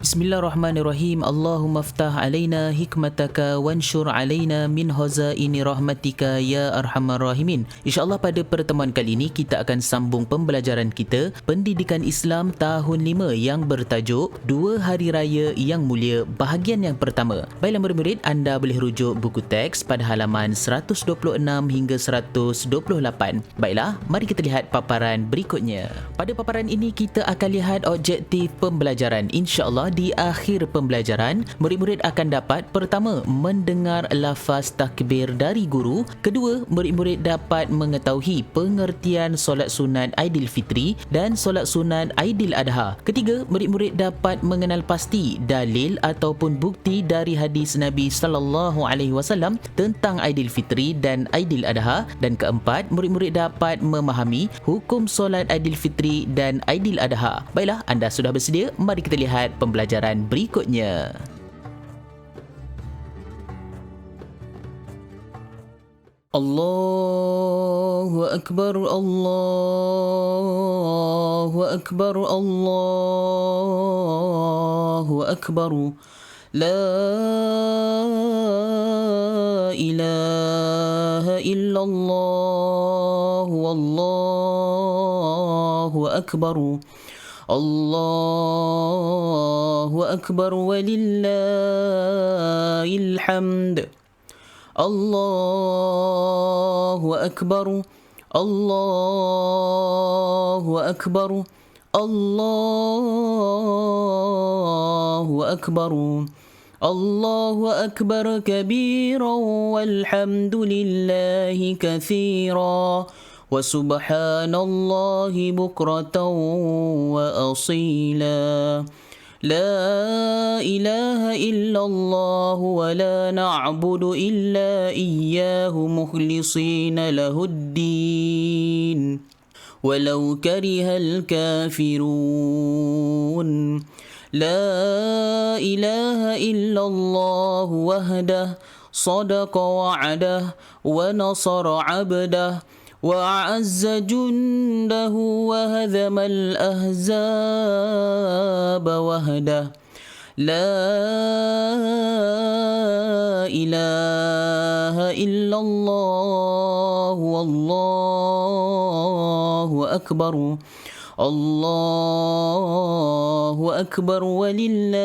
Bismillahirrahmanirrahim. Allahumma ftah alaina hikmataka wanshur alaina min hazaini rahmatika ya arhamar rahimin. InsyaAllah pada pertemuan kali ini kita akan sambung pembelajaran kita Pendidikan Islam tahun 5 yang bertajuk Dua Hari Raya yang Mulia bahagian yang pertama. Baiklah murid-murid, anda boleh rujuk buku teks pada halaman 126 hingga 128. Baiklah, mari kita lihat paparan berikutnya. Pada paparan ini kita akan lihat objektif pembelajaran. InsyaAllah di akhir pembelajaran, murid-murid akan dapat pertama, mendengar lafaz takbir dari guru. Kedua, murid-murid dapat mengetahui pengertian solat sunat Aidilfitri dan solat sunat Aidil Adha. Ketiga, murid-murid dapat mengenal pasti dalil ataupun bukti dari hadis Nabi sallallahu alaihi wasallam tentang Aidilfitri dan Aidil Adha. Dan keempat, murid-murid dapat memahami hukum solat Aidilfitri dan Aidil Adha. Baiklah, anda sudah bersedia? Mari kita lihat pembelajaran berikutnya. Allahu Akbar, Allahu Akbar, Allahu Akbar. La ilaha illallah, wallahu akbar. Allahu Akbar walillahil hamd. Allahu Akbar, Allahu Akbar, Allahu Akbar. Allahu Akbar kabiran walhamdulillahi katsiran. وسبحان الله بكرة وأصيلا. لا إله إلا الله ولا نعبد إلا إياه مخلصين له الدين ولو كره الكافرون. لا إله إلا الله وحده صدق وعده ونصر عبده وأعز جنده وهزم الأحزاب وحده. لا إله إلا الله والله أكبر. الله أكبر ولله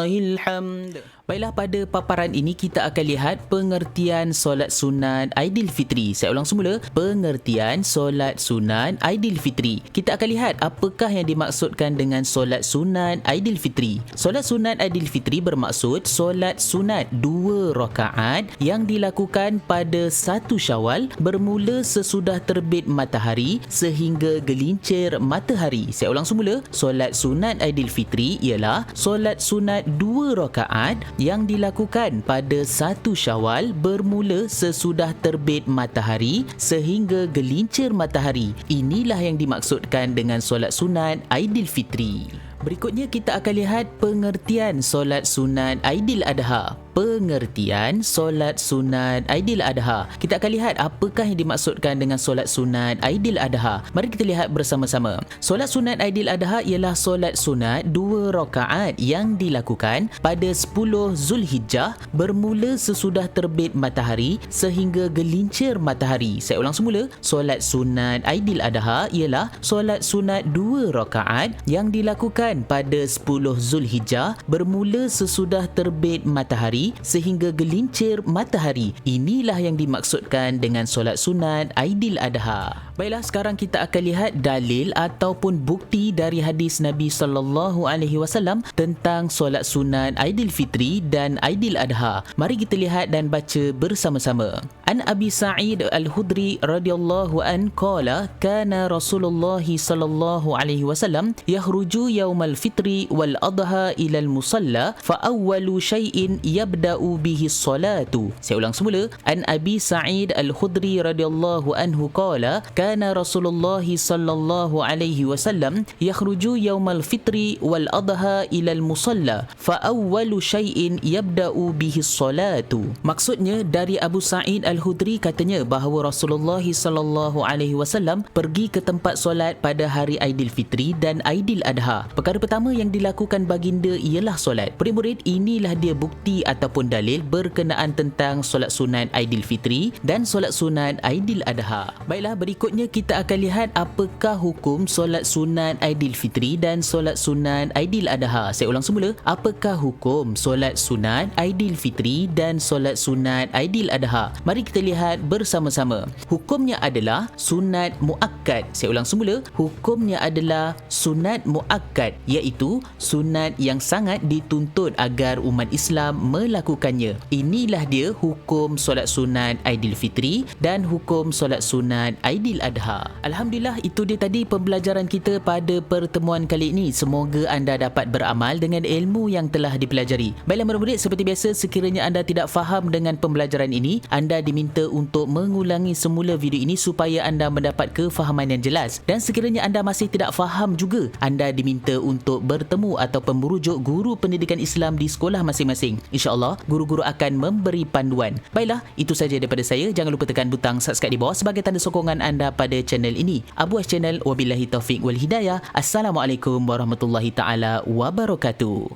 الحمد. Baiklah, pada paparan ini kita akan lihat pengertian solat sunat Aidilfitri. Saya ulang semula, pengertian solat sunat Aidilfitri. Kita akan lihat apakah yang dimaksudkan dengan solat sunat Aidilfitri. Solat sunat Aidilfitri bermaksud solat sunat 2 rakaat yang dilakukan pada 1 Syawal bermula sesudah terbit matahari sehingga gelincir matahari. Saya ulang semula, solat sunat Aidilfitri ialah solat sunat 2 rakaat yang dilakukan pada 1 Syawal bermula sesudah terbit matahari sehingga gelincir matahari. Inilah yang dimaksudkan dengan solat sunat Aidilfitri. Berikutnya kita akan lihat pengertian solat sunat Aidil Adha. Pengertian solat sunat Aidil Adha. Kita akan lihat apakah yang dimaksudkan dengan solat sunat Aidil Adha. Mari kita lihat bersama-sama. Solat sunat Aidil Adha ialah solat sunat 2 rakaat yang dilakukan pada 10 Zulhijjah bermula sesudah terbit matahari sehingga gelincir matahari. Saya ulang semula. Solat sunat Aidil Adha ialah solat sunat 2 rakaat yang dilakukan pada 10 Zulhijjah bermula sesudah terbit matahari sehingga gelincir matahari. Inilah yang dimaksudkan dengan solat sunat Aidil Adha. Baiklah, sekarang kita akan lihat dalil ataupun bukti dari hadis Nabi sallallahu alaihi wasallam tentang solat sunat Aidilfitri dan Aidil Adha. Mari kita lihat dan baca bersama-sama. An Abi Sa'id Al-Khudri radhiyallahu an qala kana Rasulullah sallallahu alaihi wasallam yakhruju yaumal fitri wal adha ila al-musalla fa awwalu syai'in yabda'u bihi as-salatu. Saya ulang semula. An Abi Sa'id Al-Khudri radhiyallahu anhu qala kana Rasulullah sallallahu alaihi wasallam yakhruju yaumal fitri wal adha ila al-musalla fa awwalu syai'in yabda'u bihi as-salatu. Maksudnya dari Abu Sa'id Al-Khudri katanya bahawa Rasulullah sallallahu alaihi wasallam pergi ke tempat solat pada hari Aidilfitri dan Aidil Adha. Perkara Perkara pertama yang dilakukan baginda ialah solat. Murid-murid, inilah dia bukti ataupun dalil berkenaan tentang solat sunat Aidilfitri dan solat sunat Aidiladha. Baiklah, berikutnya kita akan lihat apakah hukum solat sunat Aidilfitri dan solat sunat Aidiladha. Saya ulang semula, apakah hukum solat sunat Aidilfitri dan solat sunat Aidiladha? Mari kita lihat bersama-sama. Hukumnya adalah sunat muakkad. Saya ulang semula, hukumnya adalah sunat muakkad, iaitu sunat yang sangat dituntut agar umat Islam melakukannya. Inilah dia hukum solat sunat Aidilfitri dan hukum solat sunat Aidiladha. Alhamdulillah, itu dia tadi pembelajaran kita pada pertemuan kali ini. Semoga anda dapat beramal dengan ilmu yang telah dipelajari. Baiklah murid-murid, seperti biasa, sekiranya anda tidak faham dengan pembelajaran ini, anda diminta untuk mengulangi semula video ini supaya anda mendapat kefahaman yang jelas. Dan sekiranya anda masih tidak faham juga, anda diminta untuk bertemu ataupun merujuk guru pendidikan Islam di sekolah masing-masing. InsyaAllah, guru-guru akan memberi panduan. Baiklah, itu saja daripada saya. Jangan lupa tekan butang subscribe di bawah sebagai tanda sokongan anda pada channel ini. Abu As Channel, wabillahi taufiq wal hidayah. Assalamualaikum warahmatullahi taala wabarakatuh.